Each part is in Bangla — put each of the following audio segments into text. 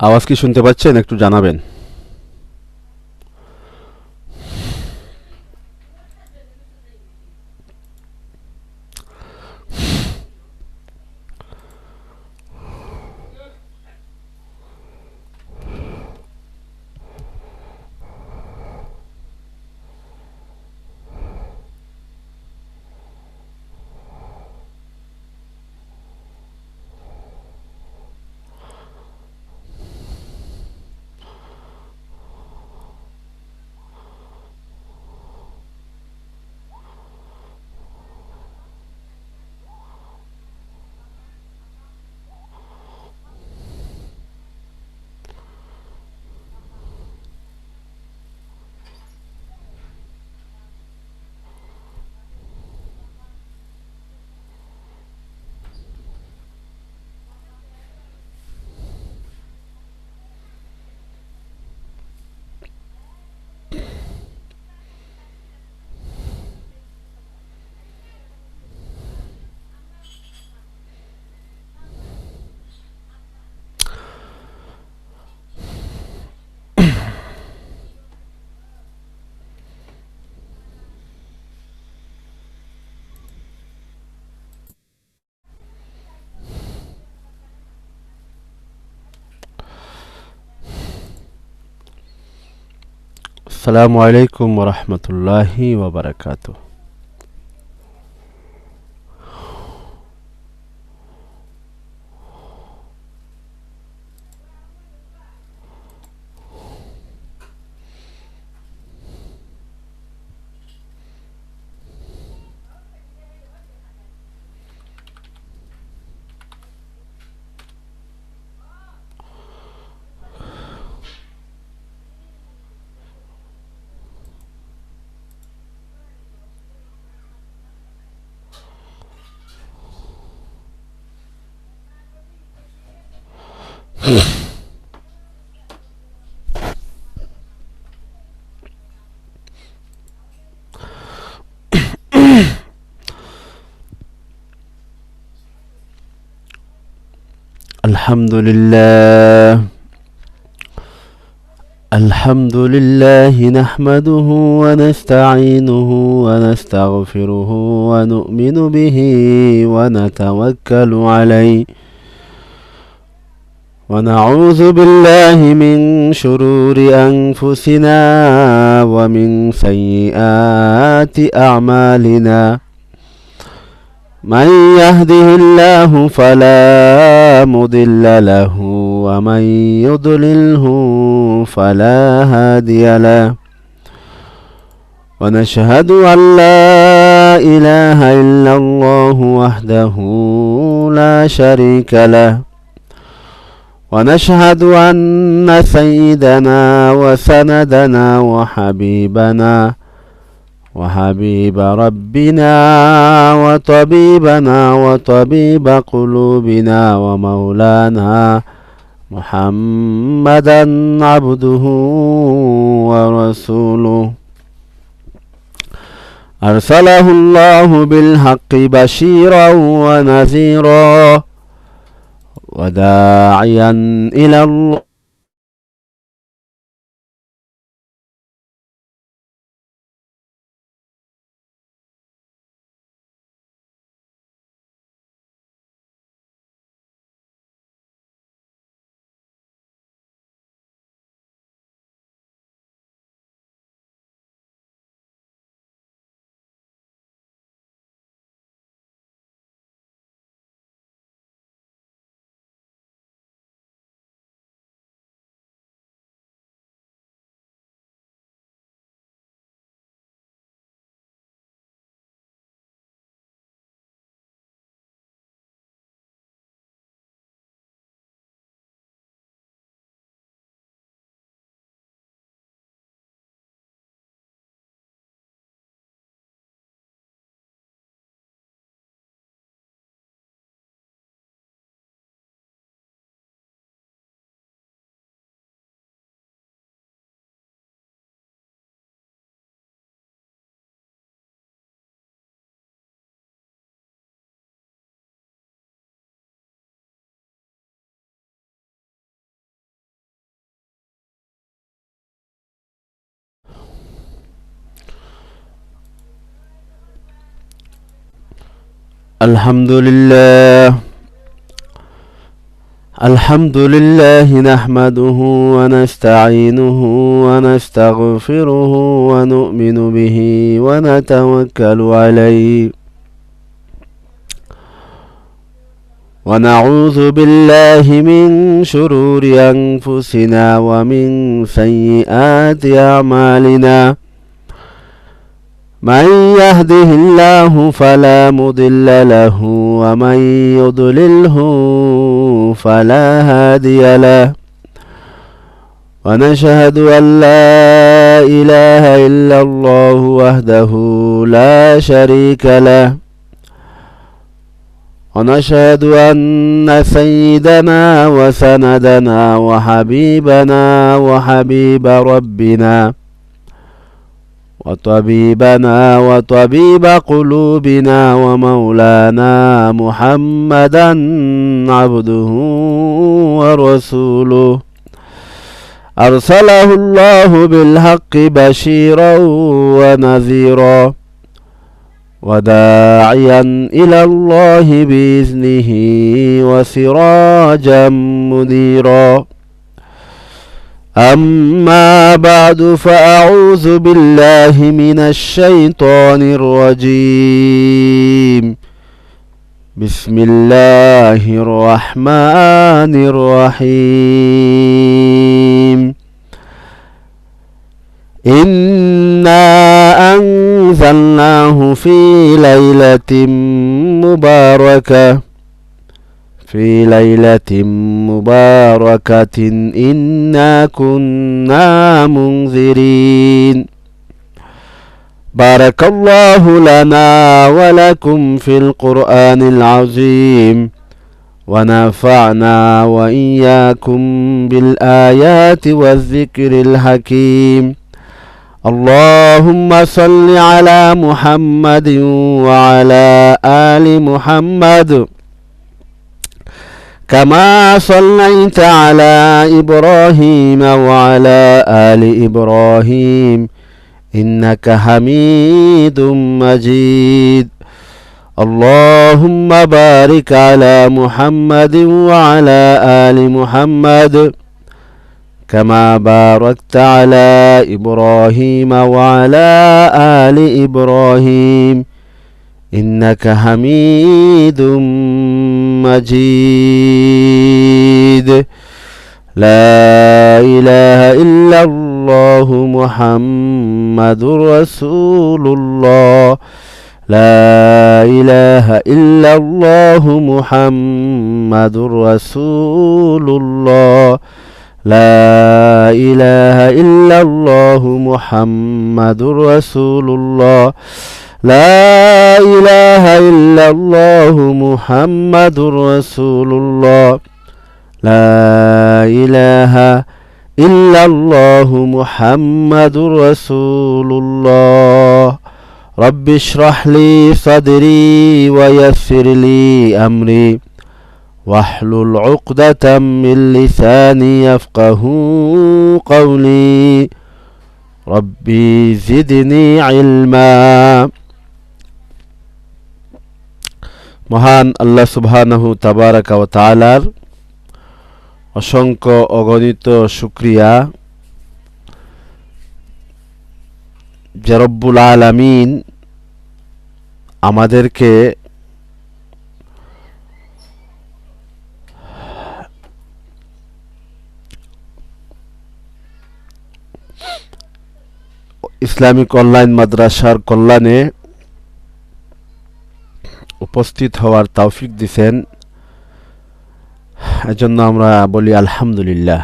আওয়াজ কি শুনতে পাচ্ছেন? একটু জানাবেন। আসসালামু আলাইকুম ওরহমতুল্লাহি ওয়াবারাকাতু। আলহামদুলিল্লাহ আলহামদুলিল্লাহ নাহমাদুহু ওয়া নাস্তাঈনুহু ওয়া নাস্তাগফিরুহু ওয়া নু'মিনু বিহি ওয়া নাতাওয়াক্কালু আলাইহি ونعوذ بالله من شرور أنفسنا ومن سيئات أعمالنا من يهده الله فلا مضل له ومن يضلله فلا هادي له ونشهد أن لا إله إلا الله وحده لا شريك له ونشهد أن سيدنا وسندنا وحبيب ربنا وطبيبنا وطبيب قلوبنا ومولانا محمدا عبده ورسوله أرسله الله بالحق بشيرا ونذيرا وداعيا إلى الله الحمد لله نحمده ونستعينه ونستغفره ونؤمن به ونتوكل عليه ونعوذ بالله من شرور أنفسنا ومن سيئات أعمالنا من يهده الله فلا مضل له ومن يضلله فلا هادي له ونشهد أن لا إله إلا الله وحده لا شريك له ونشهد أن سيدنا وسندنا وحبيبنا وحبيب ربنا وطبيبنا وطبيب قلوبنا ومولانا محمدا عبده ورسوله أرسله الله بالحق بشيرا ونذيرا وداعيا إلى الله بإذنه وسراجا منيرا أما بعد فأعوذ بالله من الشيطان الرجيم بسم الله الرحمن الرحيم إنا أنزلناه في ليلة مباركة إنا كنا منذرين بارك الله لنا ولكم في القرآن العظيم ونفعنا وإياكم بالآيات والذكر الحكيم اللهم صل على محمد وعلى آل محمد كما صليت على إبراهيم وعلى آل إبراهيم إنك حميد مجيد اللهم بارك على محمد وعلى آل محمد كما باركت على إبراهيم وعلى آل إبراهيم إنك حميد مجيد لا إله إلا الله محمد رسول الله لا إله إلا الله محمد رسول الله لا إله إلا الله محمد رسول الله لا إله إلا الله محمد رسول الله لا إله إلا الله محمد رسول الله رب اشرح لي صدري ويسر لي أمري واحلل عقدة من لساني يفقه قولي ربي زدني علما মহান আল্লাহ সুবহানাহু তাবারাকা ওয়া তাআলার অসংখ্য অগণিত শুকরিয়া যে রব্বুল আলামিন আমাদেরকে ইসলামিক অনলাইন মাদ্রাসার কল্যাণে উপস্থিত হওয়ার তৌফিক দিয়েছেন এজন্য আমরা বলি আলহামদুলিল্লাহ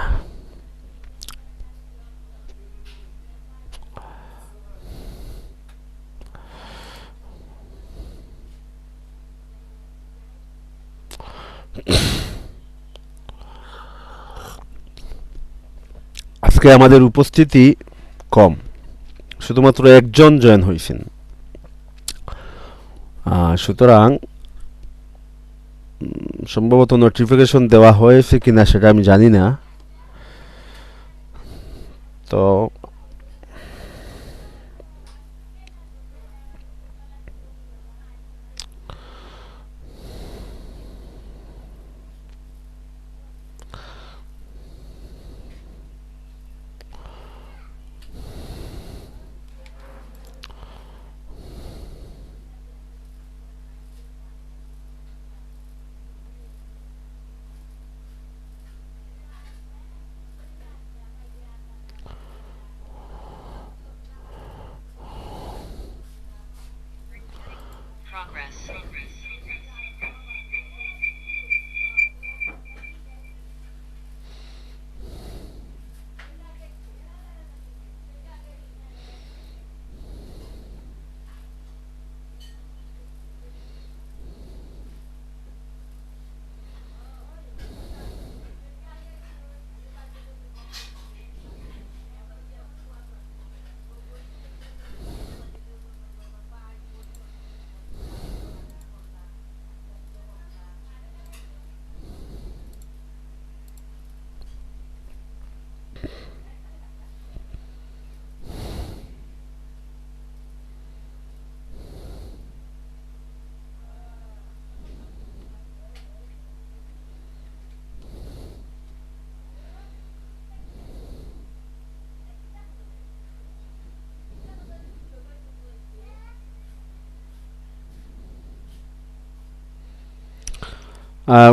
আজকে আমাদের উপস্থিতি কম শুধুমাত্র একজন জয়েন হয়েছেন সুতরাং সম্ভবত নোটিফিকেশন দেওয়া হয়েছে কিনা সেটা আমি জানি না তো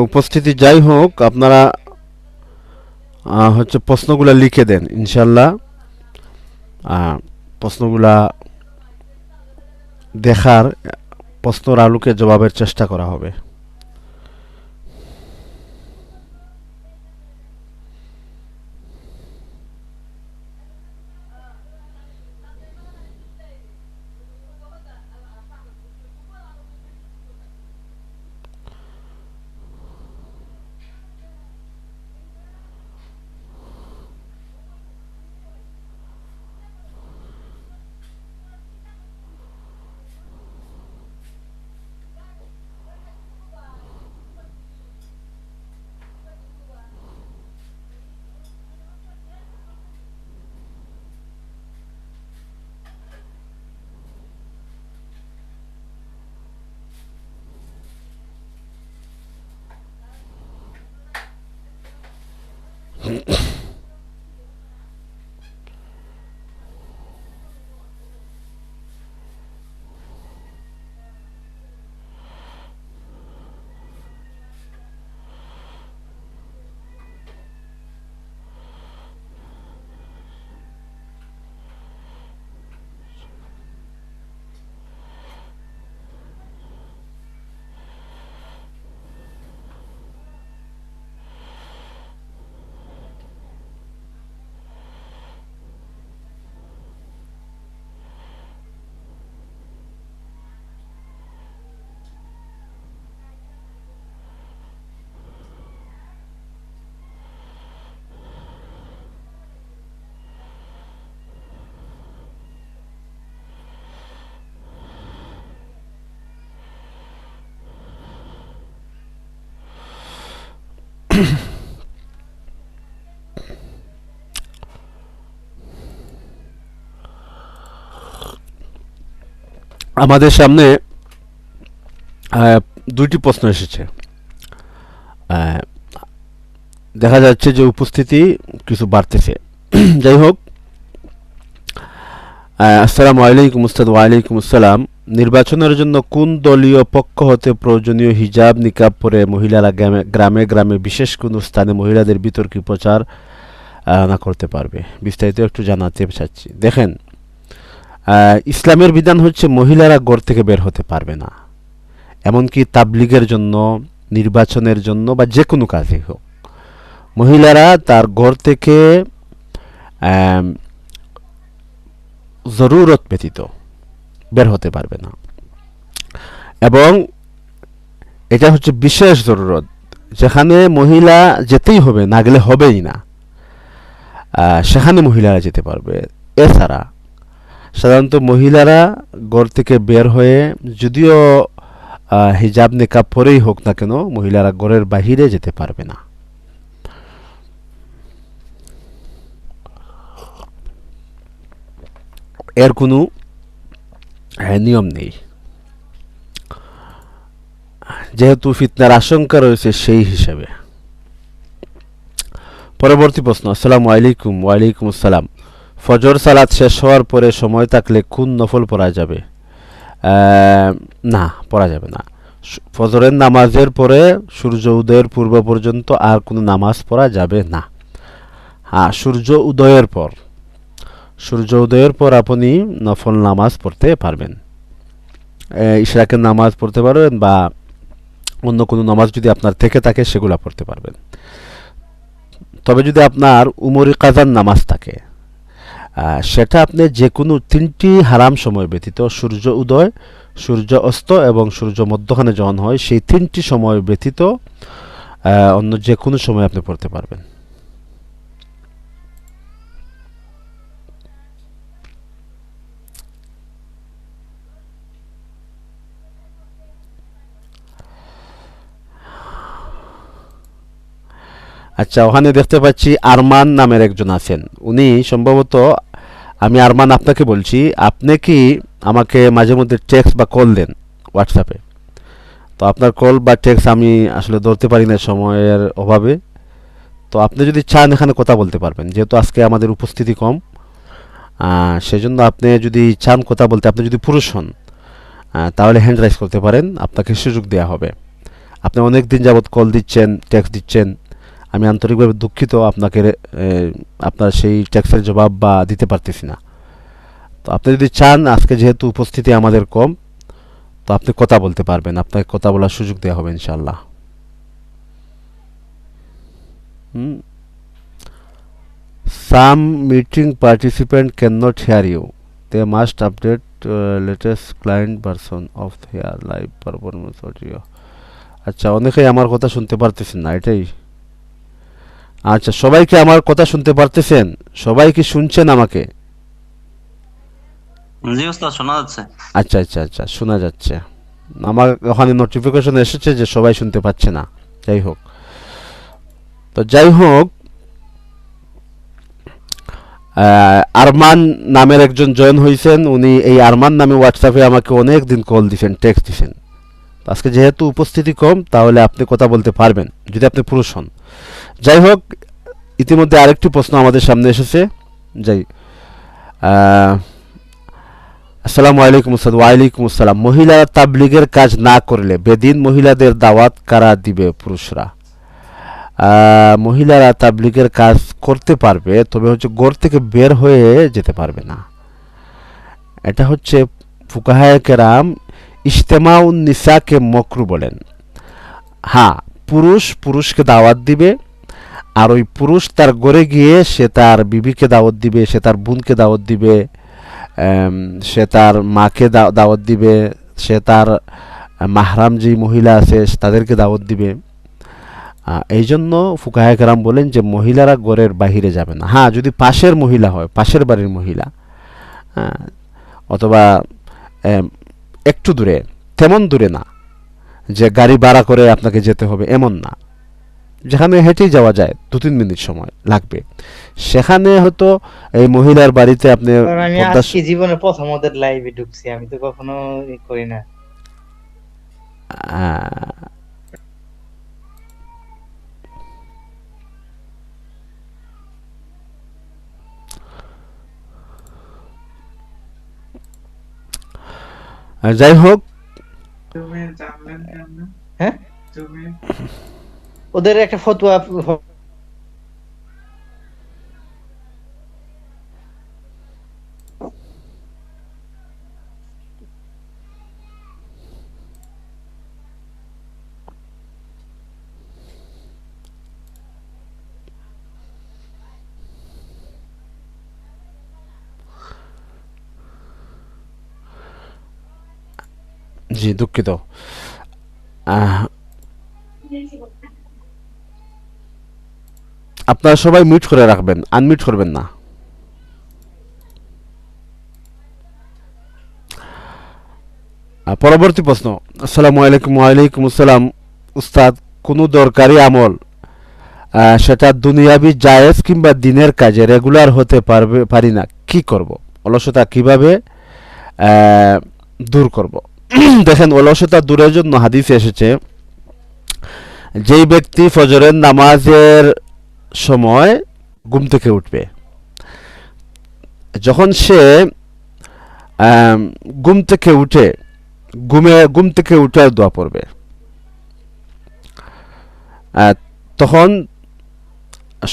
উপস্থিতি যাই হোক, আপনারা হচ্ছে প্রশ্নগুলা লিখে দেন, ইনশাল্লাহ প্রশ্নগুলা দেখার, প্রশ্নের আলোকে জবাবের চেষ্টা করা হবে। আমাদের সামনে দুইটি প্রশ্ন এসেছে। দেখা যাচ্ছে যে উপস্থিতি কিছু বাড়তেছে। যাই হোক, আসসালামু আলাইকুম উস্তাদ। ওয়ালাইকুম আসসালাম। নির্বাচনের জন্য কোন দলীয় পক্ষ হতে প্রয়োজনীয় হিজাব নিকাব পরে মহিলারা গ্রামে গ্রামে বিশেষ কোনো স্থানে মহিলাদের বিতর্কী প্রচার না করতে পারবে? বিস্তারিত একটু জানাতে চাচ্ছি। দেখেন, ইসলামের বিধান হচ্ছে মহিলারা ঘর থেকে বের হতে পারবে না, এমনকি তাবলিগের জন্য, নির্বাচনের জন্য বা যে কোনো কাজে হোক, মহিলারা তার ঘর থেকে জরুরত ব্যতীত বের হতে পারবে না। এবং এটা হচ্ছে বিশেষ জরুরত, যেখানে মহিলা যেতেই হবে, না গেলে হবেই না, সেখানে মহিলারা যেতে পারবে। এছাড়া সাধারণত মহিলারা ঘর থেকে বের হয়ে, যদিও হিজাব নিকাব পরেই হোক না কেন, মহিলারা ঘরের বাহিরে যেতে পারবে না। এর কোনো নিয়ম নেই, যেহেতু ফিতনার আশঙ্কা রয়েছে সেই হিসাবে। পরবর্তী প্রশ্ন। আসসালামু আলাইকুম। ওয়ালাইকুম আসসালাম। ফজর সালাত শেষ হওয়ার পরে সময় থাকলে কোন নফল পড়া যাবে? না, পড়া যাবে না। ফজরের নামাজের পরে সূর্য উদয়ের পূর্ব পর্যন্ত আর কোনো নামাজ পড়া যাবে না। হ্যাঁ, সূর্য উদয়ের পর আপনি নফল নামাজ পড়তে পারবেন। ইশরাকের নামাজ পড়তে পারবেন বা অন্য কোনো নামাজ যদি আপনার থেকে থাকে সেগুলো পড়তে পারবেন। তবে যদি আপনার উমরি কাজার নামাজ থাকে সেটা আপনি যে কোনো 3টি হারাম সময় ব্যতীত সূর্য উদয়, সূর্য অস্ত এবং সূর্য মধ্যখানে যখন হয় সেই 3টি সময় ব্যতীত অন্য যে কোনো সময় আপনি পড়তে পারবেন। আচ্ছা, ওখানে দেখতে পাচ্ছি আরমান নামের একজন আছেন। উনি সম্ভবত, আমি আরমান আপনাকে বলছি, আপনি কি আমাকে মাঝে মধ্যে টেক্সট বা কল দেন হোয়াটসঅ্যাপে? তো আপনার কল বা টেক্সট আমি আসলে ধরতে পারি না সময়ের অভাবে। তো আপনি যদি চান এখানে কথা বলতে পারবেন, যেহেতু আজকে আমাদের উপস্থিতি কম। সেজন্য আপনি যদি চান কথা বলতে, আপনি যদি পুরুষ হন তাহলে হ্যান্ড রাইজ করতে পারেন, আপনাকে সুযোগ দেওয়া হবে। আপনি অনেক দিন যাবৎ কল দিচ্ছেন, টেক্সট দিচ্ছেন, আমি আন্তরিকভাবে দুঃখিত আপনাকে আপনার সেই টেক্সটের জবাব বা দিতে পারতেছি না। তো আপনি যদি চান, আজকে যেহেতু উপস্থিতি আমাদের কম, তো আপনি কথা বলতে পারবেন, আপনাকে কথা বলার সুযোগ দেওয়া হবে ইনশাআল্লাহ। হুম। Some meeting participant can not hear you, they must update latest client version of hear live performance audio. আচ্ছা, অনেকেই আমার কথা শুনতে পারতেছেন না, এটাই। আচ্ছা, সবাই কি আমার কথা শুনতে পারতেছেন? সবাই কি শুনছেন আমাকে? জি ওস্তাদ, শোনা যাচ্ছে। আচ্ছা আচ্ছা আচ্ছা, শোনা যাচ্ছে। আমার ওখানে নোটিফিকেশন এসেছে যে সবাই শুনতে পাচ্ছে না। যাই হোক, তো যাই হোক, আরমান নামের একজন জয়েন হয়েছেন। উনি এই আরমান নামে হোয়াটসঅ্যাপে আমাকে অনেক দিন কল দিছেন, টেক্সট দিছেন। আজকে যেহেতু উপস্থিতি কম, তাহলে আপনি কথা বলতে পারবেন যদি আপনি পুরুষ হন। যাই হোক, ইতিমধ্যে আরেকটি প্রশ্ন আমাদের সামনে এসেছে। যাই, আসসালামু আলাইকুম উস্তাদ। ওয়ালাইকুম আসসালাম। মহিলারা তাবলিগের কাজ না করলে বেদিন মহিলাদের দাওয়াত কারা দিবে? পুরুষরা। মহিলারা তাবলিগের কাজ করতে পারবে, তবে হচ্ছে ঘর থেকে বের হয়ে যেতে পারবে না। এটা হচ্ছে ফুকাহায়ে কেরাম ইজতেমাউন নিসাকে মকরু বলেন। হ্যাঁ, পুরুষ পুরুষকে দাওয়াত দিবে, আর ওই পুরুষ তার ঘরে গিয়ে সে তার বিবিকে দাওয়াত দিবে, সে তার বোনকে দাওয়াত দিবে, সে তার মাকে দাওয়াত দিবে, সে তার মাহরাম যেই মহিলা আছে তাদেরকে দাওয়াত দিবে। এই জন্য ফুকাহায়ে কেরাম বলেন যে মহিলারা ঘরের বাহিরে যাবে না। হ্যাঁ, যদি পাশের মহিলা হয়, পাশের বাড়ির মহিলা, অথবা একটু দূরে, তেমন দূরে না যে গাড়ি ভাড়া করে আপনাকে যেতে হবে, এমন না, যেখানে হেঁটেই যাওয়া যায়, 2-3 মিনিট সময় লাগবে, সেখানে হয়তো এই মহিলার বাড়িতে আপনি আমি আজকে জীবনে প্রথম ওদের লাইভে ঢুকছি, আমি তো কখনো করি না। যাই হোক, হ্যাঁ, ওদের একটা ফতোয়া জি দুঃখিত। আপনারা সবাই মিউট করে রাখবেন, আনমিউট করবেন না। পরবর্তী প্রশ্ন। আসসালামু আলাইকুম। ওয়ালাইকুম আসসালাম। উস্তাদ, কোনো দরকারি আমল সেটা দুনিয়াবি জায়েজ কিংবা দিনের কাজে রেগুলার হতে পারি না, কি করব? অলসতা কিভাবে দূর করব? দেখেন, অলসতা দূরের জন্য হাদিসে এসেছে, যেই ব্যক্তি ফজরের নামাজের সময় ঘুম থেকে উঠবে, যখন সে ঘুম থেকে উঠে দোয়া পড়বে, তখন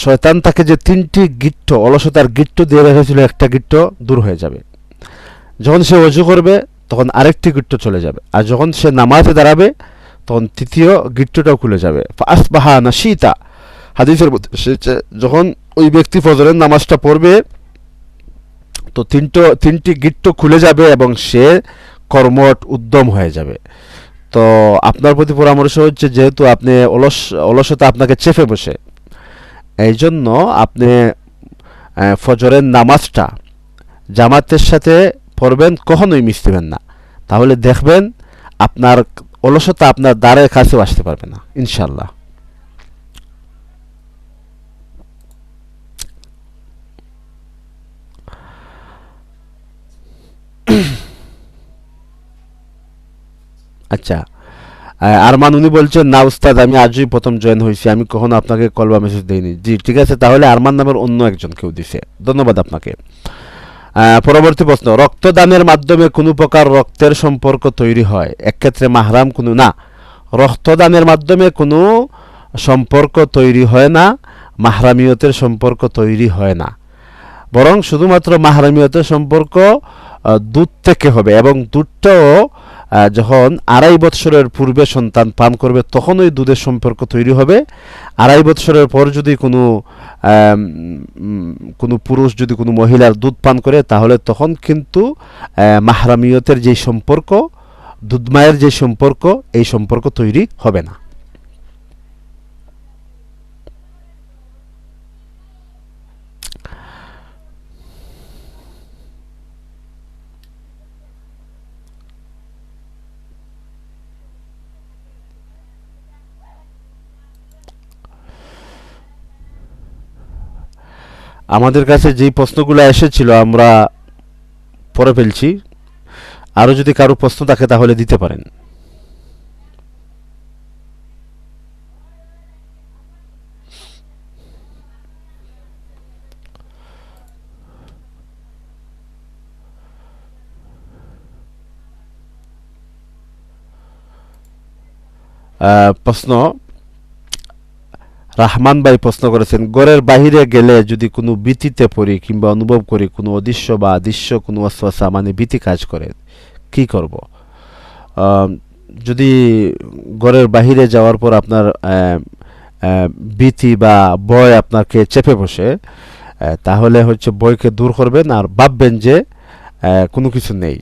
শয়তান তাকে যে 3টি গিট্ট, অলসতার গিট্ট দিয়ে রেখেছিল, একটা গিট্ট দূর হয়ে যাবে। যখন সে ওযু করবে তখন আরেকটি গিট্ট চলে যাবে, আর যখন সে নামাজে দাঁড়াবে তখন তৃতীয় গিট্টটাও খুলে যাবে। ফাসবাহা নাশিতা, হাদিসের মধ্যে এসেছে যখন ওই ব্যক্তি ফজরের নামাজটা পড়বে তো তিনটি গিট্ট খুলে যাবে এবং সে কর্মঠ উদ্যম হয়ে যাবে। তো আপনার প্রতি পরামর্শ হচ্ছে, যেহেতু আপনি অলসতা আপনাকে চেপে বসে, এই জন্য আপনি ফজরের নামাজটা জামাতের সাথে পড়বেন, কখনোই মিস দেবেন না। তাহলে দেখবেন আপনার অলসতা আপনার দ্বারের কাছেও আসতে পারবে না ইনশাল্লাহ। আচ্ছা, আরমান উনি বলছেন, না উস্তাদ আমি আজই প্রথম জয়েন হয়েছি, আমি কখনো আপনাকে কল বা মেসেজ দেইনি। জি ঠিক আছে, তাহলে আরমান নামের অন্য একজন কেউ দিছে, ধন্যবাদ আপনাকে। পরবর্তী প্রশ্ন, রক্তদানের মাধ্যমে কোনো প্রকার রক্তের সম্পর্ক তৈরি হয়, এক্ষেত্রে মাহরাম কোনো না। রক্তদানের মাধ্যমে কোনো সম্পর্ক তৈরি হয় না, মাহরামিয়তের সম্পর্ক তৈরি হয় না, বরং শুধুমাত্র মাহরামিয়তের সম্পর্ক দুধ থেকে হবে, এবং দুধটাও যখন 2.5 বৎসরের পূর্বে সন্তান পান করবে তখন ওই দুধের সম্পর্ক তৈরি হবে। 2.5 বৎসরের পর যদি কোনো পুরুষ যদি কোনো মহিলার দুধ পান করে তাহলে তখন কিন্তু মাহরামিয়তের যে সম্পর্ক, দুধ মায়ের যে সম্পর্ক, এই সম্পর্ক তৈরি হবে না। আমাদের কাছে যেই প্রশ্নগুলো এসেছিল আমরা পড়ে ফেলছি, আরও যদি কারো প্রশ্ন থাকে তাহলে দিতে পারেন। প্রশ্ন, রাহমান ভাই প্রশ্ন করেছেন, ঘরের বাহিরে গেলে যদি কোনো ভীতিতে পড়ি কিংবা অনুভব করি কোনো অদৃশ্য বা অদৃশ্য কোনো ওয়াসওয়াসা মানে ভীতি কাজ করে, কি করব? আহ, যদি ঘরের বাহিরে যাওয়ার পর আপনার ভীতি বা ভয় আপনাকে চেপে বসে, তাহলে হচ্ছে ভয়কে দূর করবেন আর ভাববেন যে কোনো কিছু নেই,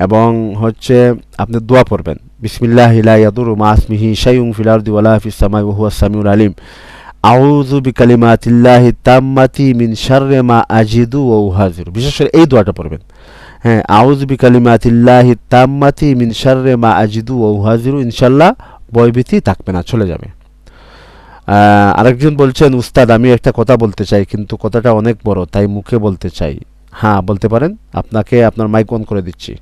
এবং হচ্ছে আপনি দোয়া পড়বেন, বিসমিল্লাহি লা ইয়াদুরু মা ইসমিহি শাইউন ফিল আরদি ওয়ালা ফিস সামাই ওয়া হুয়াস সামিউল আলিম, আউযু বিকালিমাতিল্লাহি তাম্মাতি মিন শাররি মা আজিদু ওয়া উহাজির। বিশেষ করে এই দোয়াটা পড়বেন, হ্যাঁ, আউযু বিকালিমাতিল্লাহি তাম্মাতি মিন শাররি মা আজিদু ওয়া উহাজির, ইনশাআল্লাহ ভয়ভীতি থাকবে না, চলে যাবে। আরেকজন বলছেন, উস্তাদ আমি একটা কথা বলতে চাই কিন্তু কথাটা অনেক বড় তাই মুখে বলতে চাই। হ্যাঁ বলতে পারেন, আপনাকে আপনার মাইক অন করে দিচ্ছি।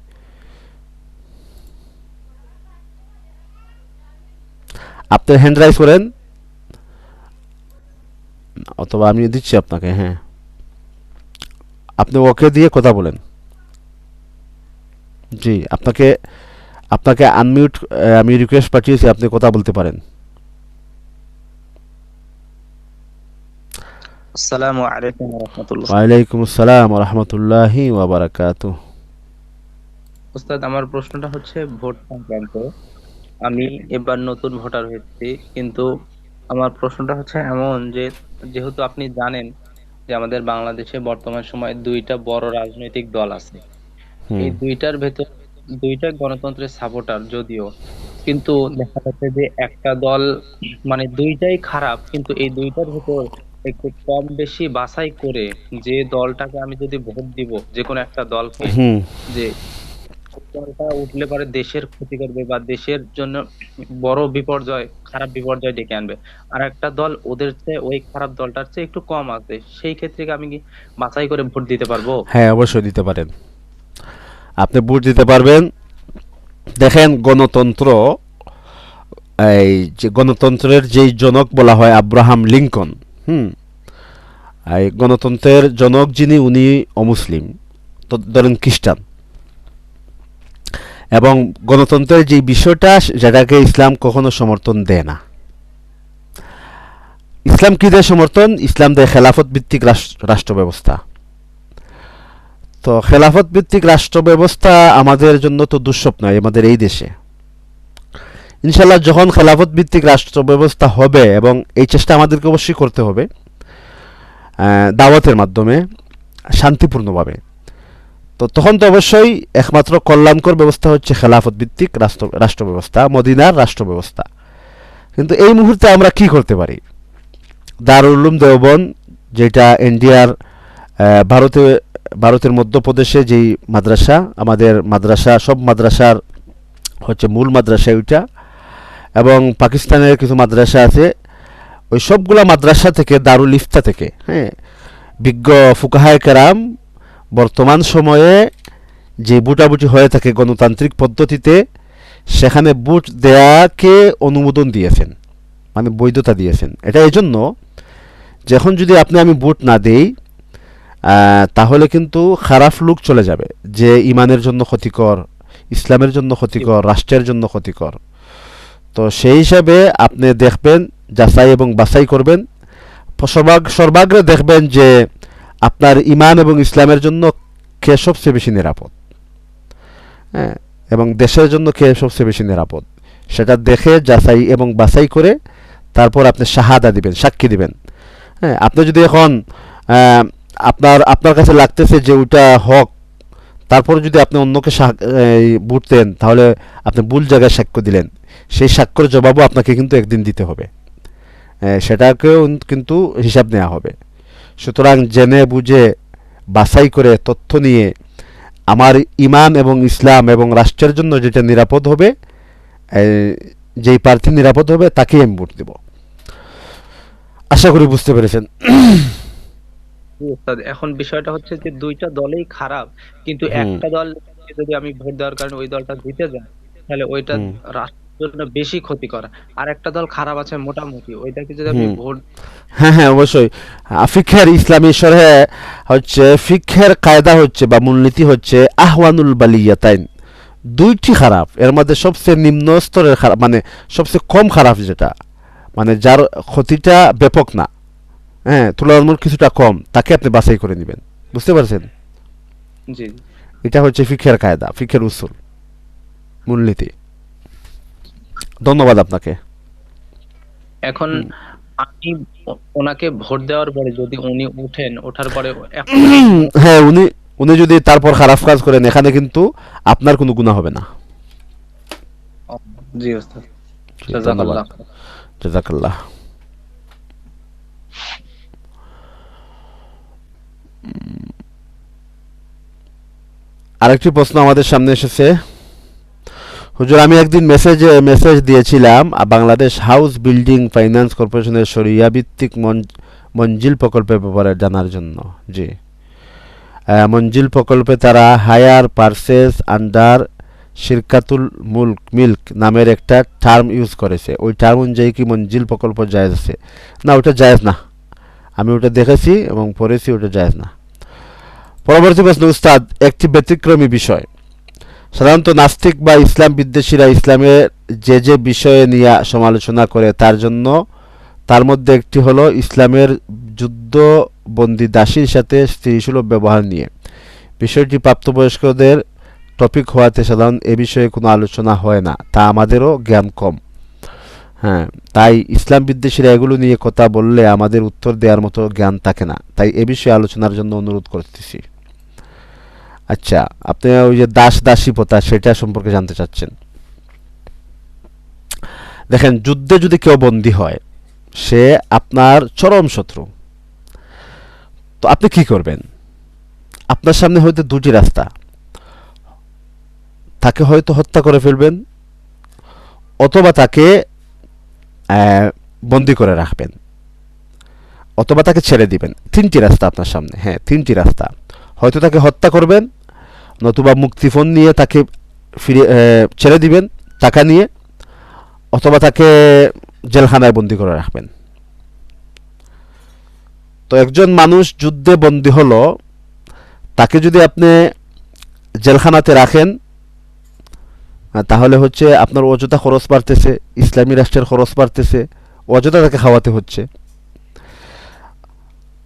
আপনি হ্যান্ড রাইজ করেন, অথবা আমি দিচ্ছি আপনাকে। হ্যাঁ, আপনি ওকে দিয়ে কথা বলেন। জি, আপনাকে আপনাকে আনমিউট, আমি রিকোয়েস্ট পাঠিয়েছি, আপনি কথা বলতে পারেন। আসসালামু আলাইকুম ওয়া রাহমাতুল্লাহ। ওয়ালাইকুম আসসালাম ওয়া রাহমাতুল্লাহি ওয়া বারাকাতুহু। উস্তাদ, আমার প্রশ্নটা হচ্ছে ভোট সংক্রান্ত। আমি এবার নতুন ভোটার হয়েছি, কিন্তু আমার প্রশ্নটা হচ্ছে এমন যে, যেহেতু আপনি জানেন যে আমাদের বাংলাদেশে বর্তমান সময়ে দুইটা বড় রাজনৈতিক দল আছে। হুম। এই দুইটার ভেতর দুইটা গণতন্ত্রের সাপোর্টার যদিও, কিন্তু দেখা যাচ্ছে যে একটা দল, মানে দুইটাই খারাপ, কিন্তু এই দুইটার ভেতর একটু কম বেশি বাছাই করে যে দলটাকে আমি যদি ভোট দিব, যে কোনো একটা দলকে, হুম। যে দলটা উঠলে পরে দেশের ক্ষতি করবে বা দেশের জন্য বড় বিপর্যয়, খারাপ বিপর্যয় ডেকে আনবে, আর একটা দল ওদের চেয়ে, ওই খারাপ দলটার চেয়ে একটু কম আছে, সেই ক্ষেত্রে কি আমি কি বাছাই করে ভোট দিতে পারবো? হ্যাঁ অবশ্যই দিতে পারেন, আপনি ভোট দিতে পারবেন। দেখেন গণতন্ত্র, এই যে গণতন্ত্রের যেই জনক বলা হয় আব্রাহাম লিঙ্কন, হুম, এই গণতন্ত্রের জনক যিনি উনি অমুসলিম, তো ধরেন খ্রিস্টান, এবং গণতন্ত্রের যে বিষয়টা যেটাকে ইসলাম কখনো সমর্থন দেয় না। ইসলাম কি দেয় সমর্থন? ইসলাম দেয় খেলাফত ভিত্তিক রাষ্ট্র ব্যবস্থা। তো খেলাফত ভিত্তিক রাষ্ট্র ব্যবস্থা আমাদের জন্য তো দুঃস্বপ্ন আমাদের এই দেশে। ইনশাল্লাহ যখন খেলাফত ভিত্তিক রাষ্ট্র ব্যবস্থা হবে, এবং এই চেষ্টা আমাদেরকে অবশ্যই করতে হবে দাওয়াতের মাধ্যমে, শান্তিপূর্ণভাবে, তো তখন তো অবশ্যই একমাত্র কল্যাণকর ব্যবস্থা হচ্ছে খেলাফত ভিত্তিক রাষ্ট্র ব্যবস্থা, মদিনার রাষ্ট্র ব্যবস্থা। কিন্তু এই মুহূর্তে আমরা কি করতে পারি? দারুল উলুম দেওবন্দ, যেটা ইন্ডিয়ার ভারতের মধ্যপ্রদেশে যেই মাদ্রাসা, আমাদের মাদ্রাসা, সব মাদ্রাসার হচ্ছে মূল মাদ্রাসা ওইটা, এবং পাকিস্তানের কিছু মাদ্রাসা আছে, ওই সবগুলা মাদ্রাসা থেকে, দারুল ইফতা থেকে, হ্যাঁ, বিজ্ঞ ফুকাহায়ে কেরাম বর্তমান সময়ে যে ভোটাভুটি হয়ে থাকে গণতান্ত্রিক পদ্ধতিতে, সেখানে ভোট দেয়াকে অনুমোদন দিয়েছেন, মানে বৈধতা দিয়েছেন। এটা এই জন্য, যখন যদি আমি ভোট না দেই, তাহলে কিন্তু খারাপ লোক চলে যাবে, যে ইমানের জন্য ক্ষতিকর, ইসলামের জন্য ক্ষতিকর, রাষ্ট্রের জন্য ক্ষতিকর। তো সেই হিসাবে আপনি দেখবেন, যাচাই এবং বাছাই করবেন, সর্বাগ্রে দেখবেন যে আপনার ইমান এবং ইসলামের জন্য কে সবচেয়ে বেশি নিরাপদ, হ্যাঁ, এবং দেশের জন্য কে সবচেয়ে বেশি নিরাপদ, সেটা দেখে যাচাই এবং বাছাই করে তারপর আপনি শাহাদা দিবেন, সাক্ষী দিবেন। হ্যাঁ, আপনি যদি এখন আপনার কাছে লাগতেছে যে ওইটা হক, তারপর যদি আপনি অন্যকে ভোট দেন, তাহলে আপনি ভুল জায়গায় সাক্ষ্য দিলেন। সেই সাক্ষ্যের জবাবও আপনাকে কিন্তু একদিন দিতে হবে, সেটাকেও কিন্তু হিসাব নেওয়া হবে। সুতরাং জেনে বুঝে বাছাই করে তথ্য নিয়ে আমার ইমান এবং ইসলাম এবং রাষ্ট্রের জন্য যেটা নিরাপদ হবে, যেই প্রার্থী নিরাপদ হবে তাকেই আমি ভোট দেব। আশা করি বুঝতে পেরেছেন। উস্তাদ, এখন বিষয়টা হচ্ছে যে দুইটা দলেই খারাপ, কিন্তু একটা দল যদি আমি ভোট দেওয়ার কারণে ওই দলটা জিতে যায়, তাহলে ওইটা রাষ্ট্রের জন্য বেশি ক্ষতিকর। আর একটা দল খারাপ আছে মোটামুটি, ওইটাকে যদি আমি ভোট, হ্যাঁ হ্যাঁ অবশ্যই। ফিকহের ইসলামী শরহে হচ্ছে, ফিকহের কায়দা হচ্ছে বা মূলনীতি হচ্ছে আহওয়ানুল বালিয়াতাইন, দুইটি খারাপ, এর মধ্যে সবচেয়ে নিম্ন স্তরের খারাপ, মানে সবচেয়ে কম খারাপ, যেটা মানে যার ক্ষতিটা ব্যাপক না, হ্যাঁ, তুলনামূলক কিছুটা কম, তাকে আপনি বাছাই করে নেবেন। বুঝতে পারছেন? জি, এটা হচ্ছে ফিকহের কায়দা, ফিকহের উসুল, মূলনীতি। ধন্যবাদ আপনাকে। এখন আমি ওনাকে ভোট দেওয়ার পরে যদি উনি ওঠার পরে হ্যাঁ, উনি যদি তারপর খারাপ কাজ করেন, এখানে কিন্তু আপনার কোনো গুনাহ হবে না। জি ওস্তাদ, ধন্যবাদ, জাযাকাল্লাহ। জাযাকাল্লাহ। আরেকটি প্রশ্ন আমাদের সামনে এসেছে। হুজুর, আমি একদিন মেসেজ দিয়েছিলাম বাংলাদেশ হাউস বিল্ডিং ফাইন্যান্স কর্পোরেশনের শরিয়া ভিত্তিক মঞ্জিল প্রকল্পের ব্যাপারে জানার জন্য। জি, মঞ্জিল প্রকল্পে তারা হায়ার পারচেজ আন্ডার শিরকাতুল মিল্ক নামের একটা টার্ম ইউজ করেছে। ওই টার্ম অনুযায়ী কি মঞ্জিল প্রকল্প জায়েজ আছে? না, ওটা জায়েজ না। আমি ওটা দেখেছি এবং পড়েছি, ওটা জায়েজ না। পরবর্তী প্রশ্ন, উস্তাদ, একটি ব্যতিক্রমী বিষয়। সাধারণত নাস্তিক বা ইসলাম বিদ্বেষীরা ইসলামের যে বিষয়ে নিয়ে সমালোচনা করে, তার মধ্যে একটি হলো ইসলামের যুদ্ধবন্দী দাসীর সাথে স্ত্রীসুলভ ব্যবহার নিয়ে। বিষয়টি প্রাপ্তবয়স্কদের টপিক হওয়াতে সাধারণত এ বিষয়ে কোনো আলোচনা হয় না, তা আমাদেরও জ্ঞান কম। হ্যাঁ, তাই ইসলাম বিদ্বেষীরা এগুলো নিয়ে কথা বললে আমাদের উত্তর দেওয়ার মতো জ্ঞান থাকে না, তাই এ বিষয়ে আলোচনার জন্য অনুরোধ করতেছি। আচ্ছা, আপনি ওই যে দাসী প্রথা, সেটা সম্পর্কে জানতে চাচ্ছেন। দেখেন, যুদ্ধে যদি কেউ বন্দী হয়, সে আপনার চরম শত্রু, তো আপনি কি করবেন? আপনার সামনে হয়তো দুটি রাস্তা, তাকে হয়তো হত্যা করে ফেলবেন, অথবা তাকে বন্দী করে রাখবেন, অথবা তাকে ছেড়ে দিবেন। তিনটি রাস্তা আপনার সামনে, হ্যাঁ, তিনটি রাস্তা। হয়তো তাকে হত্যা করবেন, নতুবা মুক্তিপণ নিয়ে তাকে ছেড়ে দিবেন টাকা নিয়ে, অথবা তাকে জেলখানায় বন্দী করে রাখবেন। তো একজন মানুষ যুদ্ধে বন্দী হলো, তাকে যদি আপনি জেলখানাতে রাখেন, তাহলে হচ্ছে আপনার অযথা খরচ বাড়তেছে, ইসলামী রাষ্ট্রের খরচ বাড়তেছে, অযথা তাকে খাওয়াতে হচ্ছে।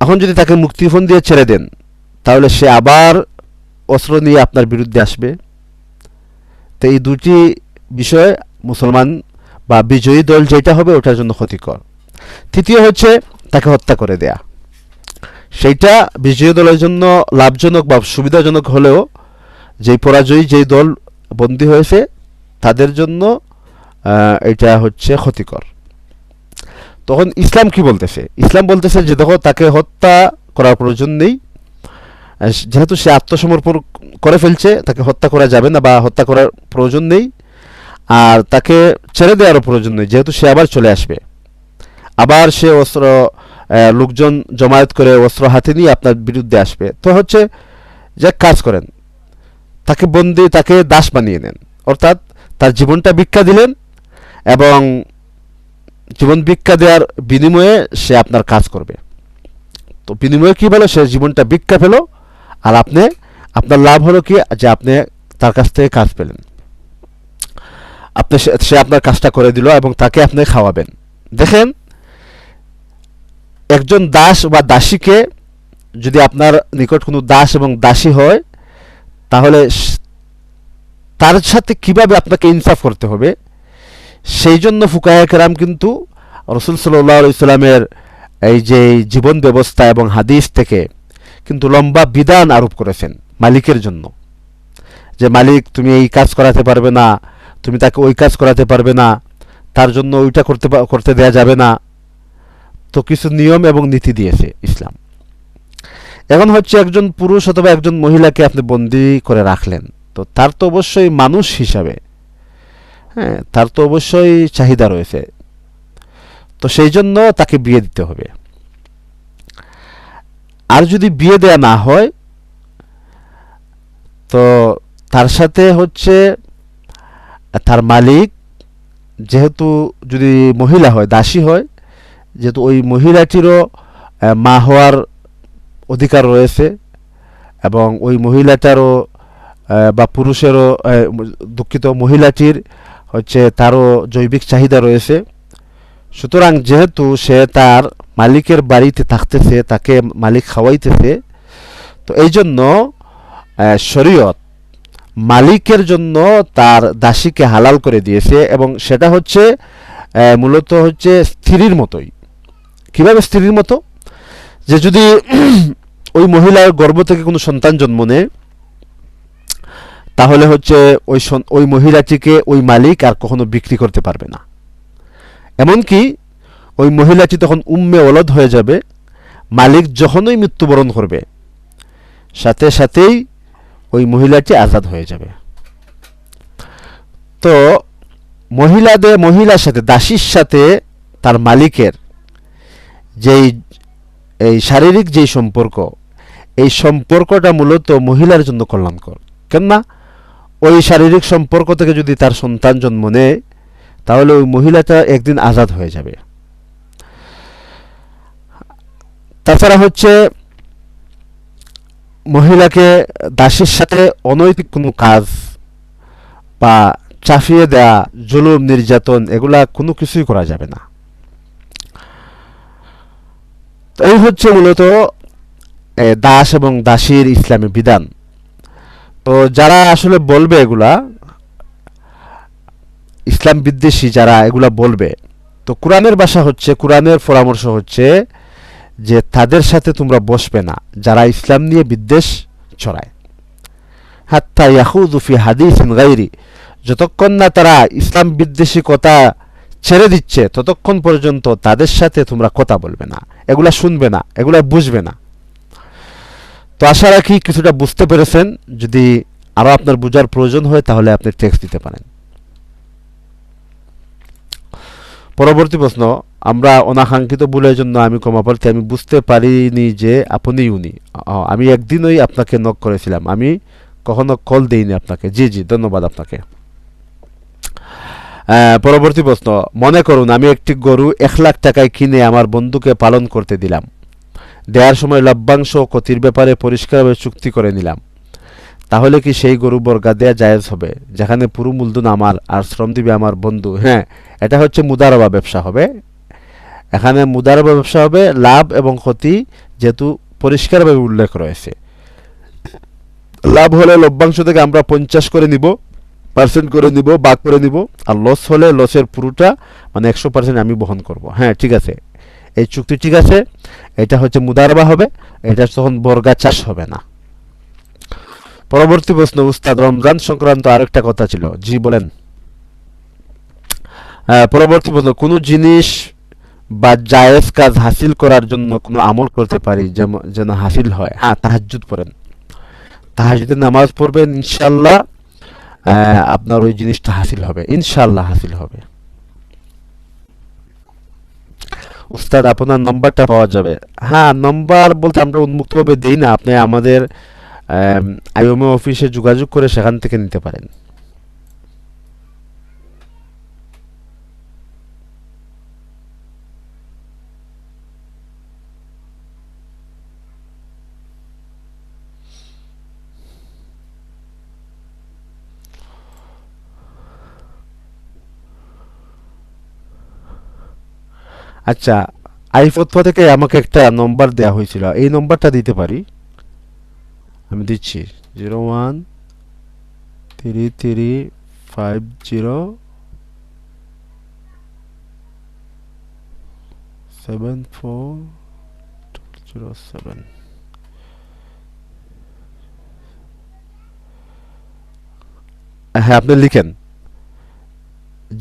এখন যদি তাকে মুক্তিপণ দিয়ে ছেড়ে দেন, তাহলে সে আবার অস্ত্র নিয়ে আপনার বিরুদ্ধে আসবে। তো এই দুটি বিষয় মুসলমান বা বিজয়ী দল যেটা হবে ওটার জন্য ক্ষতিকর। তৃতীয় হচ্ছে তাকে হত্যা করে দেয়া, সেইটা বিজয়ী দলের জন্য লাভজনক বা সুবিধাজনক হলেও যেই পরাজয়ী যেই দল বন্দী হয়েছে তাদের জন্য এটা হচ্ছে ক্ষতিকর। তখন ইসলাম কি বলতেছে? ইসলাম বলতেছে যে দেখো, তাকে হত্যা করার প্রয়োজন নেই, যেহেতু সে আত্মসমর্পণ করে ফেলছে তাকে হত্যা করা যাবে না বা হত্যা করার প্রয়োজন নেই। আর তাকে ছেড়ে দেওয়ারও প্রয়োজন নেই, যেহেতু সে আবার চলে আসবে, আবার সে অস্ত্র লোকজন জমায়েত করে অস্ত্র হাতে নিয়ে আপনার বিরুদ্ধে আসবে। তো হচ্ছে যে কাজ করেন, তাকে বন্দি, তাকে দাস বানিয়ে নেন, অর্থাৎ তার জীবনটা ভিক্ষা দিলেন এবং জীবন ভিক্ষা দেওয়ার বিনিময়ে সে আপনার কাজ করবে। তো বিনিময়ে কী পেল? সে জীবনটা ভিক্ষা পেল, আর আপনি, আপনার লাভ হলো কি যে আপনি তার কাছ থেকে কাজ পেলেন, আপনি সে আপনার কাজটা করে দিল এবং তাকে আপনি খাওয়াবেন। দেখেন, একজন দাস বা দাসীকে যদি আপনার নিকট কোনো দাস এবং দাসী হয়, তাহলে তার সাথে কিভাবে আপনাকে ইনসাফ করতে হবে সেই জন্য ফুকাহে কেরাম কিন্তু রসুল সাল্লাল্লাহু আলাইহি সাল্লামের এই যে জীবন ব্যবস্থা এবং হাদিস থেকে কিন্তু লম্বা বিধান আরোপ করেছেন মালিকের জন্য, যে মালিক তুমি এই কাজ করাতে পারবে না, তুমি তাকে ওই কাজ করাতে পারবে না, তার জন্য ওইটা করতে দেয়া যাবে না। তো কিছু নিয়ম এবং নীতি দিয়েছে ইসলাম। এখন হচ্ছে একজন পুরুষ অথবা একজন মহিলাকে আপনি বন্দি করে রাখলেন, তো তার তো অবশ্যই মানুষ হিসাবে, হ্যাঁ, তার তো অবশ্যই চাহিদা রয়েছে, তো সেই জন্য তাকে বিয়ে দিতে হবে। আর যদি বিয়ে দেয়া না হয়, তো তার সাথে হচ্ছে তার মালিক, যেহেতু যদি মহিলা হয়, দাসী হয়, যেহেতু ওই মহিলাটিরও মা হওয়ার অধিকার রয়েছে এবং ওই মহিলাটারও বা পুরুষেরও, দুঃখিত, মহিলাটির হচ্ছে তারও জৈবিক চাহিদা রয়েছে। সুতরাং যেহেতু সে তার মালিকের বাড়িতে থাকতেছে, তাকে মালিক খাওয়াইতেছে, তো এই জন্য শরীয়ত মালিকের জন্য তার দাসীকে হালাল করে দিয়েছে এবং সেটা হচ্ছে মূলত হচ্ছে স্ত্রীর মতোই। কিভাবে স্ত্রীর মতো? যে যদি ওই মহিলার গর্ভ থেকে কোনো সন্তান জন্ম নেয়, তাহলে হচ্ছে ওই মহিলাটিকে ওই মালিক আর কখনো বিক্রি করতে পারবে না। এমনকি ওই মহিলাটি তখন উম্মে ওলদ হয়ে যাবে, মালিক যখনই মৃত্যুবরণ করবে সাথে সাথেই ওই মহিলাটি আজাদ হয়ে যাবে। তো মহিলার সাথে, দাসীর সাথে তার মালিকের যেই এই শারীরিক যেই সম্পর্ক, এই সম্পর্কটা মূলত মহিলার জন্য কল্যাণকর। কেননা ওই শারীরিক সম্পর্ক থেকে যদি তার সন্তান জন্ম নেয়, তাহলে ওই মহিলাটা একদিন আজাদ হয়ে যাবে। তাছাড়া হচ্ছে মহিলাকে দাসীর সাথে অনৈতিক কোনো কাজ বা চাপিয়ে দেয়া, জুলুম, নির্যাতন, এগুলা কোনো কিছুই করা যাবে না। এই হচ্ছে মূলত দাস এবং দাসীর ইসলামী বিধান। তো যারা আসলে বলবে এগুলা, ইসলাম বিদ্বেষী যারা এগুলা বলবে, তো কোরআনের ভাষা হচ্ছে, কোরআনের পরামর্শ হচ্ছে যে তাদের সাথে তোমরা বসবে না যারা ইসলাম নিয়ে বিদ্বেষ ছড়ায়। হাত্তা ইয়াখুযু ফি হাদিসিন গায়রি, যতক্ষণ না তারা ইসলাম বিদ্বেষী কথা ছেড়ে দিচ্ছে ততক্ষণ পর্যন্ত তাদের সাথে তোমরা কথা বলবে না, এগুলা শুনবে না, এগুলা বুঝবে না। তো আশা রাখি কিছুটা বুঝতে পেরেছেন। যদি আরও আপনার বোঝার প্রয়োজন হয় তাহলে আপনি টেক্সট দিতে পারেন। পরবর্তী প্রশ্ন, আমরা অনাকাঙ্ক্ষিত ভুলের জন্য আমি ক্ষমা প্রার্থী, আমি বুঝতে পারিনি যে আপনি উনি। আমি একদিনই আপনাকে নক করেছিলাম, আমি কখনো কল দেইনি আপনাকে। জি জি, ধন্যবাদ আপনাকে। পরবর্তী প্রশ্ন, মনে করুন আমি একটি গরু 1,00,000 টাকায় কিনে আমার বন্ধুকে পালন করতে দিলাম। দেওয়ার সময় লভ্যাংশ ও ক্ষতির ব্যাপারে পরিষ্কারভাবে চুক্তি করে নিলাম, তাহলে কি সেই গরু বর্গা দেয়া জায়েজ হবে, যেখানে পুরো মূলধন আমার আর শ্রম দিবে আমার বন্ধু? হ্যাঁ, এটা হচ্ছে মুদারাবা ব্যবসা হবে। এখানে মুদারাবা ব্যবসা হবে, লাভ এবং ক্ষতি যেহেতু পরিষ্কারভাবে উল্লেখ রয়েছে। লাভ হলে লভ্যাংশ থেকে আমরা 50 করে নিব, পার্সেন্ট করে নিব, ভাগ করে নিব। আর লস হলে লসের পুরোটা মানে 100% আমি বহন করব। হ্যাঁ ঠিক আছে, এই চুক্তি ঠিক আছে। এটা হচ্ছে মুদারাবা হবে, এটা তখন বর্গা চাষ হবে না। পরবর্তী প্রশ্ন উস্তাদ, রমজান সংক্রান্ত আরেকটা কথা ছিল। জি বলেন। পরবর্তী প্রশ্ন, কোনো জিনিস বা জায়েজ কাজ হাসিল করার জন্য কোনো আমল করতে পারি যেন হাসিল হয়? হ্যাঁ, তাহাজ্জুদ পড়েন, তাহাজ্জুদের নামাজ পড়বেন, ইনশাআল্লাহ আপনার ওই জিনিসটা হাসিল হবে, ইনশাআল্লাহ হাসিল হবে। উস্তাদ আপনার নাম্বারটা পাওয়া যাবে? হ্যাঁ, নাম্বার বলতে আমরা উন্মুক্তভাবে দেই না, আপনি আমাদের আইওমে অফিসে যোগাযোগ করে সেখান থেকে নিতে পারেন। আচ্ছা, আইফতফা থেকে আমাকে একটা নম্বর দেওয়া হয়েছিল, এই নম্বরটা দিতে পারি? আমি দিচ্ছি 0133507407। হ্যাঁ, আপনি লিখেন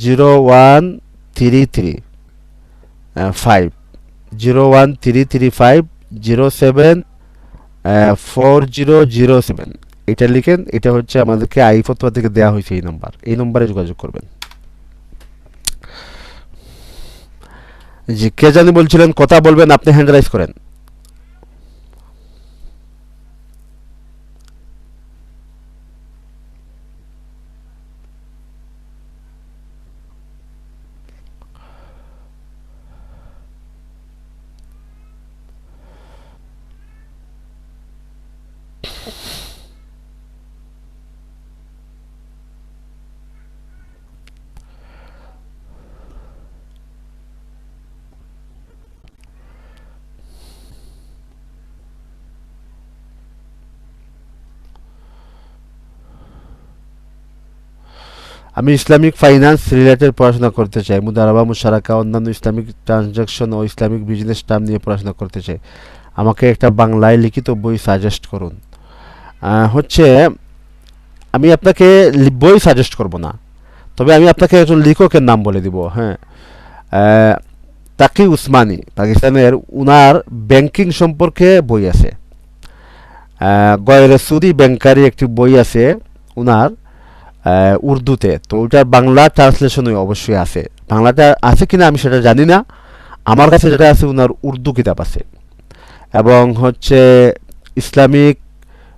0133507407। এটা লিখেন, এটা হচ্ছে আমাদেরকে আইফতোয়া থেকে দেওয়া হয়েছে এই নাম্বার, এই নম্বরে যোগাযোগ করবেন। জি, কে জানি বলছিলেন কথা বলবেন, আপনি হ্যান্ড রাইজ করেন। আমি ইসলামিক ফাইন্যান্স রিলেটেড পড়াশোনা করতে চাই, মুদারাবা, মুশারাকা, অন্যান্য ইসলামিক ট্রানজাকশন ও ইসলামিক বিজনেস টার্ম নিয়ে পড়াশোনা করতে চাই। আমাকে একটা বাংলায় লিখিত বই সাজেস্ট করুন। হচ্ছে আমি আপনাকে বই সাজেস্ট করব না, তবে আমি আপনাকে একজন লেখকের নাম বলে দিব। হ্যাঁ, তাকি উসমানী, পাকিস্তানের, উনার ব্যাংকিং সম্পর্কে বই আছে। গয়রে সুদি ব্যাংকারি একটি বই আছে উনার উর্দুতে, তো ওটার বাংলা ট্রান্সলেশনই অবশ্যই আছে। বাংলাটা আছে কিনা আমি সেটা জানি না, আমার কাছে যেটা আছে উনার উর্দু কিতাব আছে। এবং হচ্ছে ইসলামিক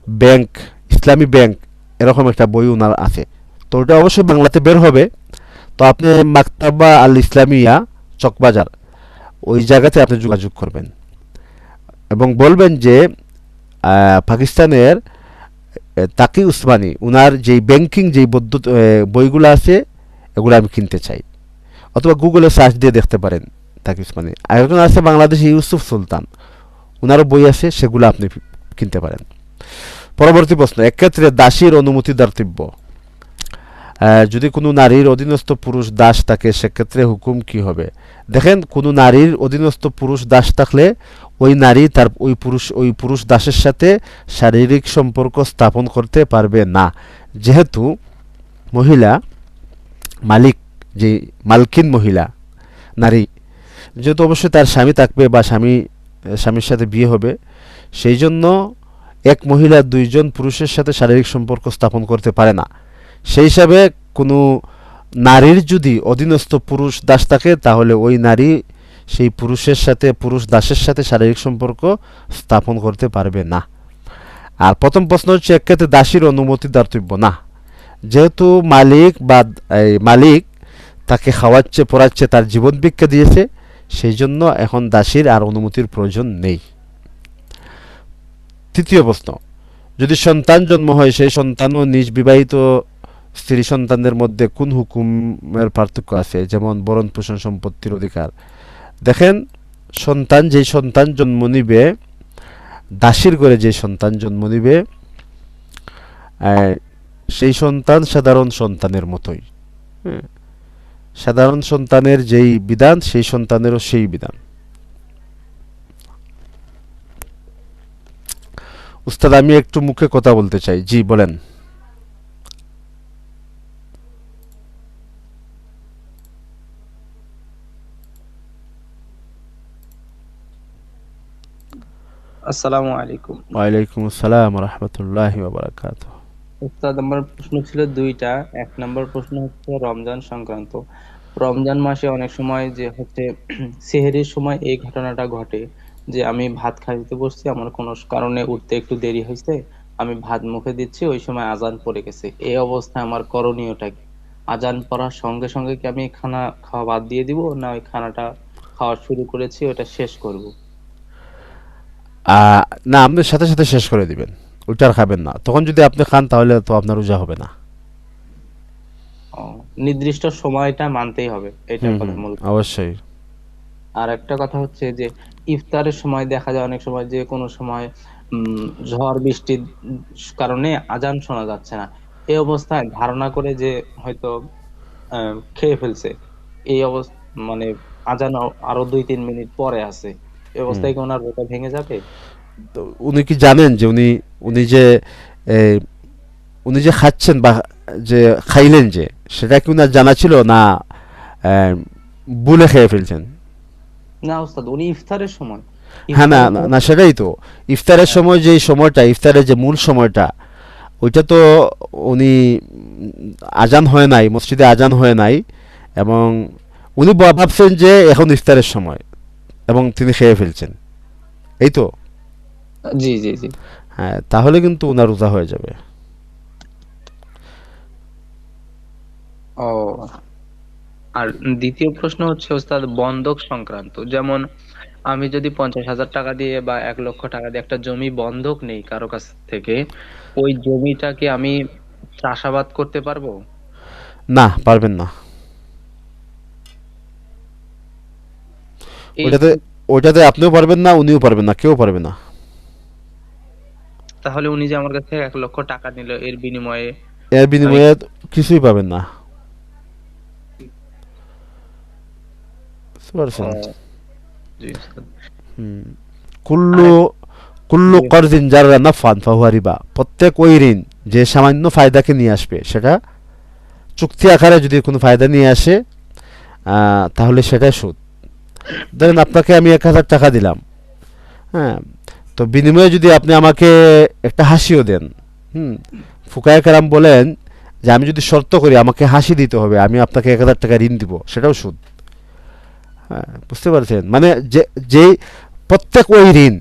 ব্যাংক, ইসলামী ব্যাংক, এরকম একটা বই উনার আছে। তো ওটা অবশ্যই বাংলাতে বের হবে। তো আপনি মাকতাবা আল ইসলামিয়া, চকবাজার, ওই জায়গাতে আপনি যোগাযোগ করবেন এবং বলবেন যে পাকিস্তানের তাকি উসমানী উনার যেই ব্যাংকিং যেই বইগুলো আছে এগুলো আমি কিনতে চাই। অথবা গুগলে সার্চ দিয়ে দেখতে পারেন তাকি উসমানী। আরেকজন আছে বাংলাদেশে, ইউসুফ সুলতান, উনারও বই আছে, সেগুলো আপনি কিনতে পারেন। পরবর্তী প্রশ্ন, এক্ষেত্রে দাসীর অনুমতি দাতব্য। যদি কোনো নারীর অধীনস্থ পুরুষ দাস থাকে সেক্ষেত্রে হুকুম কি হবে? দেখেন, কোনো নারীর অধীনস্থ পুরুষ দাস থাকলে ওই নারী তার ওই পুরুষ দাসের সাথে শারীরিক সম্পর্ক স্থাপন করতে পারবে না, যেহেতু মহিলা মালিক, যে মালকিন মহিলা নারী, যেহেতু অবশ্যই তার স্বামী থাকবে বা স্বামীর সাথে বিয়ে হবে, সেই জন্য এক মহিলা দুইজন পুরুষের সাথে শারীরিক সম্পর্ক স্থাপন করতে পারে না। সেই হিসাবে কোনো নারীর যদি অধীনস্থ পুরুষ দাস থাকে তাহলে ওই নারী সেই পুরুষ দাসের সাথে শারীরিক সম্পর্ক স্থাপন করতে পারবে না। আর প্রথম প্রশ্ন হচ্ছে, এক্ষেত্রে দাসীর অনুমতি দাতব্য না, যেহেতু মালিক তাকে খাওয়াচ্ছে, পড়াচ্ছে, তার জীবন ভিক্ষা দিয়েছে, সেই জন্য এখন দাসীর আর অনুমতির প্রয়োজন নেই। তৃতীয় প্রশ্ন, যদি সন্তান জন্ম হয় সেই সন্তান ও নিজ বিবাহিত স্ত্রী সন্তানদের মধ্যে কোন হুকুমের পার্থক্য আছে, যেমন ভরণ পোষণ, সম্পত্তির অধিকার? দেখেন, যেই সন্তান জন্ম নিবে, দাসীর ঘরে যে সন্তান জন্ম নিবে, আহ, সেই সন্তান সাধারণ সন্তানের মতোই। হ্যাঁ, সাধারণ সন্তানের যেই বিধান সেই সন্তানেরও সেই বিধান। উস্তাদ আমি একটু মুখে কথা বলতে চাই, জি বলেন। আসসালামু আলাইকুম। ওয়ালাইকুম আসসালাম রহমতুল্লাহি ওয়া উস্তাদ, আমার প্রশ্ন ছিল দুইটা। এক নম্বর প্রশ্ন হচ্ছে রমজান সংক্রান্ত। রমজান মাসে অনেক সময় যে হচ্ছে সেহরির সময় এই ঘটনাটা ঘটে যে আমি ভাত খাইতে বসছি, আমার কোনো কারণে উঠতে একটু দেরি হয়েছে, আমি ভাত মুখে দিচ্ছি, ওই সময় আজান পড়ে গেছে। এই অবস্থায় আমার করণীয়টা কি? আজান পড়ার সঙ্গে সঙ্গে কি আমি খানা খাওয়া বাদ দিয়ে দিব, না ওই খানাটা খাওয়া শুরু করেছি ওটা শেষ করব? আহ, না, আপনি সাথে সাথে শেষ করে দিবেন, ওইটা আর খাবেন না। তখন যদি আপনি খান তাহলে তো আপনার রোজা হবে না। ও, নির্দিষ্ট সময়টা মানতেই হবে, এটা হুম কথা হুম, মূল। অবশ্যই। আর একটা কথা হচ্ছে যে ইফতারের সময় দেখা যায় অনেক সময় যে কোনো সময় ঝড় বৃষ্টির কারণে আজান শোনা যাচ্ছে না। এই অবস্থায় ধারণা করে যে হয়তো খেয়ে ফেলছে, এই অবস্থা মানে আজান আরো 2-3 মিনিট পরে আছে, এই হুম। অবস্থায় কি ওনার রোজা ভেঙে যাবে? তো উনি কি জানেন যে উনি যে এ, উনি যে খাচ্ছেন বা যে খাইলেন যে, সেটা কি উনার জানা ছিল না ভুলে খেয়ে ফেলছেন? না ওস্তাদ, উনি ইফতারের সময়, হ্যাঁ, না ইফতারের না সময়। না, সেটাই তো। ইফতারের হ্যাঁ, সময় যে সময়টা, ইফতারের যে মূল সময়টা, ওইটা তো উনি আজান হয় নাই, মসজিদে আজান হয় নাই, এবং উনি ভাবছেন যে এখন ইফতারের সময় এবং তিনি খেয়ে ফেলছেন, এই তো। জি জি জি। হ্যাঁ, তাহলে কিন্তু ওনার রোজা হয়ে যাবে। ও, আর দ্বিতীয় প্রশ্ন হচ্ছে ওস্তাদ বন্ধক সংক্রান্ত। যেমন আমি যদি 50,000 টাকা দিয়ে বা 1 লক্ষ টাকা দিয়ে একটা জমি বন্ধক নেই কারো কাছ থেকে, ওই জমিটাকে আমি চাষাবাদ করতে পারবো? না, পারবেন না। এই ওইটাতে ওইটাতে আপনিও পারবেন না, উনিও পারবেন না, কেউ পারবে না। তাহলে উনি যে আমার কাছ থেকে 1 লক্ষ টাকা নিল, এর বিনিময়ে এর আমি বিনিময়ে কিছুই পাবেন না, বুঝতে পারছেন? ও, জি ওস্তাদ। হুম। কুল্লু আরেক কুল্লু জি করজিন জাররা নাফান ফাহুয়া রিবা। প্রত্যেক ওই ঋণ যে সামান্য ফায়দাকে নিয়ে আসবে, সেটা চুক্তি আকারে যদি কোনো ফায়দা নিয়ে আসে, তাহলে সেটাই সুদ। ধরেন আপনাকে আমি 1,000 টাকা দিলাম, হ্যাঁ, তো বিনিময়ে যদি আপনি আমাকে একটা হাসিও দেন, হুম, ফুকায়ে কেরাম বলেন যে আমি যদি শর্ত করি আমাকে হাসি দিতে হবে, আমি আপনাকে 1,000 টাকা ঋণ দিব, সেটাও সুদ। হ্যাঁ, বুঝতে পারছেন? মানে যে যেই প্রত্যেক ওই ঋণ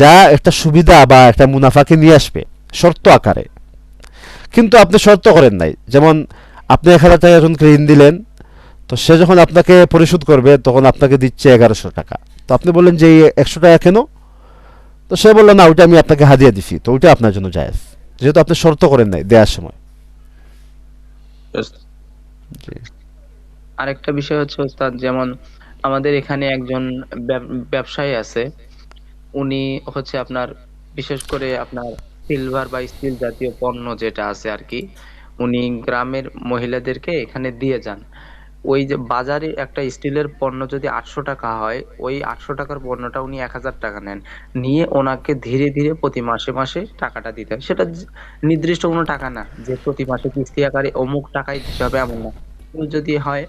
যা একটা সুবিধা বা একটা মুনাফাকে নিয়ে আসবে শর্ত আকারে, কিন্তু আপনি শর্ত করেন নাই। যেমন আপনি 1,000 টাকা একজনকে ঋণ দিলেন, তো সে যখন আপনাকে পরিশোধ করবে তখন আপনাকে দিচ্ছে 1,100 টাকা। তো আপনি বললেন যে এই 100 টাকা কেন? তো সে বললো না, ওইটা আমি আপনাকে হাদিয়া দিছি, তো ওইটা আপনার জন্য জায়েজ, যেহেতু আপনি শর্ত করেন নাই দেওয়ার সময়। ওস্তাদ। জি। আরেকটা বিষয় হচ্ছে ওস্তাদ, যেমন আমাদের এখানে একজন ব্যবসায়ী আছে, উনি হচ্ছে আপনার বিশেষ করে আপনার সিলভার বা স্টিল জাতীয় পণ্য যেটা আছে আর কি, উনি গ্রামের মহিলাদেরকে এখানে দিয়ে যান। ওই যে বাজারে একটা স্টিলের পণ্য যদি 800 টাকা হয়, ওই 800 টাকার পণ্যটা উনি 1,000 টাকা নেন, নিয়ে ওনাকে ধীরে ধীরে প্রতি মাসে মাসে টাকাটা দিতে হয়। সেটা নির্দিষ্ট কোনো টাকা না যে প্রতি মাসে কিস্তি আকারে অমুক টাকাই দিতে হবে, এমন না। কেউ যদি হয়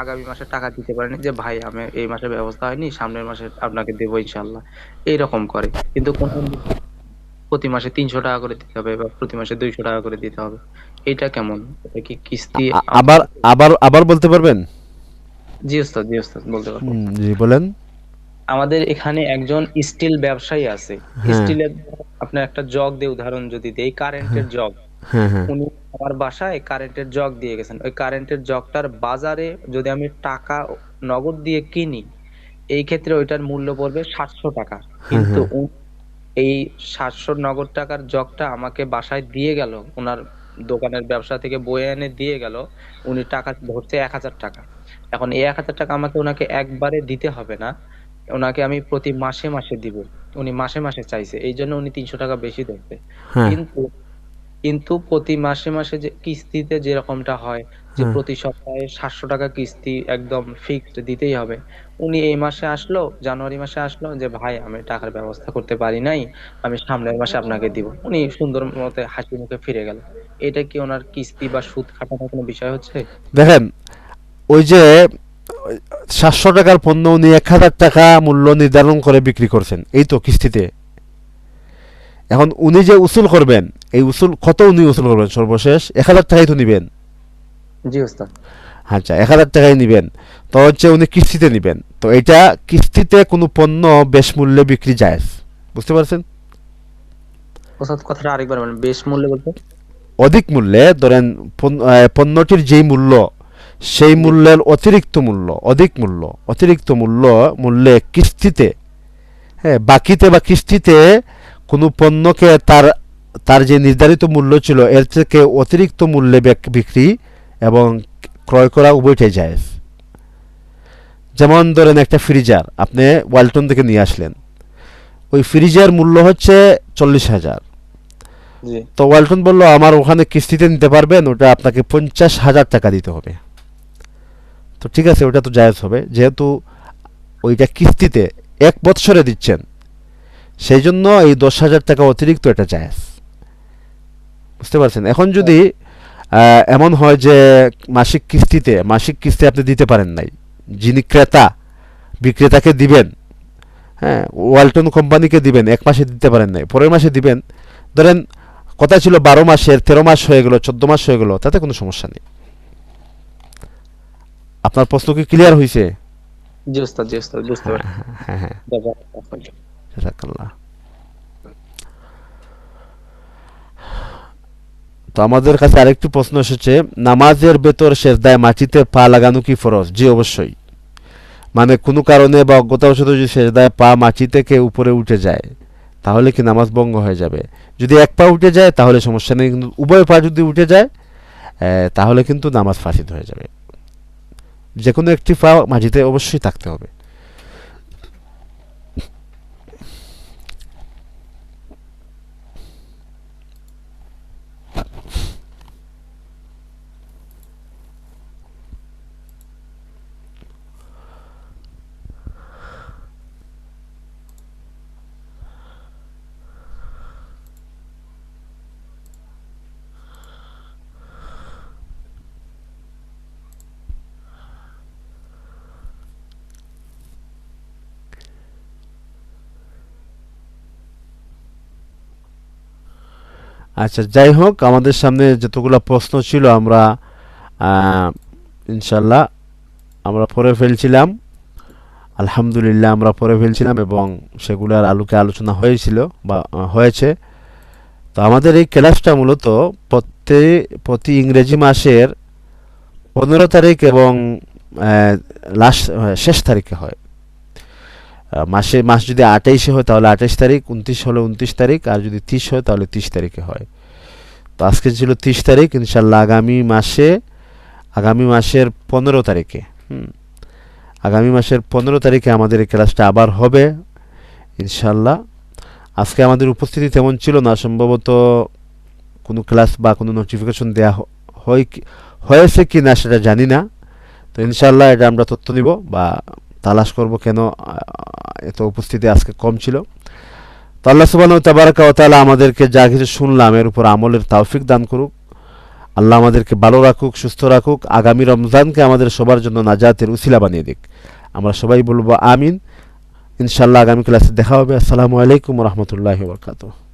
আগামী মাসে টাকা দিতে পারেন, যে ভাই আমি এই মাসে ব্যবস্থা হয়নি, সামনের মাসে আপনাকে দেবো ইনশাল্লাহ, এইরকম করে। কিন্তু কোন প্রতি মাসে 300 টাকা করে দিতে হবে বা প্রতি মাসে 200 টাকা করে দিতে হবে, এটা কেমন? এটা কি কিস্তি? আবার আবার আবার বলতে পারবেন? জি ওস্তাদ, জি ওস্তাদ, বলতে পারবো। জি বলেন। আমাদের এখানে একজন স্টিল ব্যবসায়ী আছে। হ্যাঁ স্টিলের, আপনার একটা জগ দিয়ে উদাহরণ যদি দেই, কারেন্টের জগ। হ্যাঁ হ্যাঁ। উনি আমার বাসায় কারেন্টের জগ দিয়ে গেছেন। ওই কারেন্টের জগটার বাজারে যদি আমি টাকা নগদ দিয়ে কিনি, এই ক্ষেত্রে ওইটার মূল্য পড়বে 700 টাকা। হ্যাঁ কিন্তু হ্যাঁ। এই 700 নগদ টাকার জগটা আমাকে বাসায় দিয়ে গেল, ওনার দোকানের ব্যবসা থেকে বয়ে এনে দিয়ে গেল। উনি টাকা ধরছে 1,000 টাকা। এখন এই 1,000 টাকা আমাকে ওনাকে একবারে দিতে হবে না, ওনাকে আমি প্রতি মাসে মাসে দিব। উনি মাসে মাসে চাইছে, এই জন্য উনি 300 টাকা বেশি ধরছে। হ্যাঁ। কিন্তু কিন্তু প্রতি মাসে মাসে যে কিস্তিতে যেরকমটা হয় যে হ্যাঁ। প্রতি সপ্তাহে 700 টাকা কিস্তি একদম ফিক্সড দিতেই হবে, উনি এই মাসে আসলো, জানুয়ারি মাসে আসলো যে ভাই আমি টাকার ব্যবস্থা করতে পারি নাই, আমি সামনের মাসে আপনাকে দিব, উনি সুন্দর মতে হাসি মুখে ফিরে গেল। এটা কি ওনার কিস্তি বা সুদ খাটানোর কোনো বিষয় হচ্ছে? দেখেন, ওই যে 700 টাকার পণ্য উনি 1,000 টাকা মূল্য নির্ধারণ করে বিক্রি করছেন, এই তো কিস্তিতে। এখন উনি যে উসুল করবেন, এই উসুল কত উনি উসুল করবেন? সর্বশেষ 1,000 টাকাই তো নিবেন। জি ওস্তাদ। আচ্ছা, 1,000 টাকাই নিবেন, তো হচ্ছে উনি কিস্তিতে নিবেন, তো এটা কিস্তিতে কোনো পণ্য বেশ মূল্যে বিক্রি যায়, বুঝতে পারছেন? ওস্তাদ কথাটা আরেকবার বলেন, বেশ মূল্যে বলতে? অধিক মূল্যে ধরেন পণ্যটির যেই মূল্য, সেই জি। মূল্যের অতিরিক্ত মূল্য, অধিক মূল্য, অতিরিক্ত মূল্যে কিস্তিতে, হ্যাঁ, বাকিতে বা কিস্তিতে কোনো পণ্যকে তার তার যে নির্ধারিত মূল্য ছিল এর থেকে অতিরিক্ত মূল্যে বিক্রি এবং ক্রয় করা উভয়টাই যায়। যেমন ধরেন একটা ফ্রিজার আপনি ওয়ালটন থেকে নিয়ে আসলেন, ওই ফ্রিজের মূল্য হচ্ছে 40,000, জি। তো ওয়ালটন বলল আমার ওখানে কিস্তিতে নিতে পারবেন, ওটা আপনাকে 50,000 টাকা দিতে হবে। তো ঠিক আছে, ওটা তো জায়েজ হবে, যেহেতু ওইটা কিস্তিতে 1 বৎসরে দিচ্ছেন, সেই জন্য এই 10,000 টাকা অতিরিক্ত এটা জায়েজ, বুঝতে পারছেন? এখন যদি এমন হয় যে মাসিক কিস্তি আপনি দিতে পারেন নাই, যিনি ক্রেতা বিক্রেতাকে দিবেন, হ্যাঁ, ওয়ালটন কোম্পানিকে দিবেন, 1 মাসে দিতে পারেন নাই, পরের মাসে দিবেন, ধরেন কথা ছিল 12 মাসের 13 মাস হয়ে গেল, 14 মাস হয়ে গেল, তাতে কোনো সমস্যা নেই। আপনার প্রশ্ন কি ক্লিয়ার হয়েছে? জি ওস্তাদ, জি ওস্তাদ, বুঝতে হ্যাঁ, পারছি। হ্যাঁ, হ্যাঁ, জাযাকাল্লাহ। জাযাকাল্লাহ। তো আমাদের কাছে আরেকটি প্রশ্ন এসেছে, নামাজের ভেতর সেজদায় মাটিতে পা লাগানো কি ফরজ? জি অবশ্যই। মানে কোনো কারণে বা অজ্ঞতাবশত যদি সেজদায় পা মাটি থেকে উপরে উঠে যায়, তাহলে কি নামাজ ভঙ্গ হয়ে যাবে? যদি এক পা উঠে যায় তাহলে সমস্যা নেই, কিন্তু উভয় পা যদি উঠে যায় তাহলে কিন্তু নামাজ ফাসিদ হয়ে যাবে। যে কোনো একটি পা মাটিতে অবশ্যই থাকতে হবে। আচ্ছা, যাই হোক, আমাদের সামনে যতগুলো প্রশ্ন ছিল আমরা ইনশাল্লাহ আমরা পড়ে ফেলছিলাম, আলহামদুলিল্লাহ আমরা পড়ে ফেলছিলাম, এবং সেগুলোর আলোকে আলোচনা হয়েছিল বা হয়েছে। তো আমাদের এই ক্লাসটা মূলত প্রতি ইংরেজি মাসের 15 তারিখ এবং শেষ তারিখে হয়। মাস যদি 28-এ হয় তাহলে 28 তারিখ, 29 হলে 29 তারিখ, আর যদি 30 হয় তাহলে 30 তারিখে হয়। তো আজকে ছিল 30 তারিখ, ইনশাল্লাহ আগামী মাসের 15 তারিখে, আগামী মাসের 15 তারিখে আমাদের এই ক্লাসটা আবার হবে ইনশাল্লাহ। আজকে আমাদের উপস্থিতি তেমন ছিল না, সম্ভবত কোনো ক্লাস বা কোনো নোটিফিকেশন দেওয়া হয়েছে কি না সেটা জানি না। তো ইনশাল্লাহ এটা আমরা তথ্য নিব বা তালাশ করব কেন এত উপস্থিতি আজকে কম ছিল। তো আল্লাহ সুবহানাহু ওয়া তাবারাকা ওয়া তাআলা আমাদেরকে যা কিছু শুনলাম এর উপর আমলের তৌফিক দান করুক। আল্লাহ আমাদেরকে ভালো রাখুক, সুস্থ রাখুক, আগামী রমজানকে আমাদের সবার জন্য নাজাতের উসিলা বানিয়ে দিক। আমরা সবাই বলবো আমিন। ইনশাল্লাহ আগামী ক্লাসে দেখা হবে। আসসালামু আলাইকুম ওয়া রাহমাতুল্লাহি ওয়া বারাকাতুহু।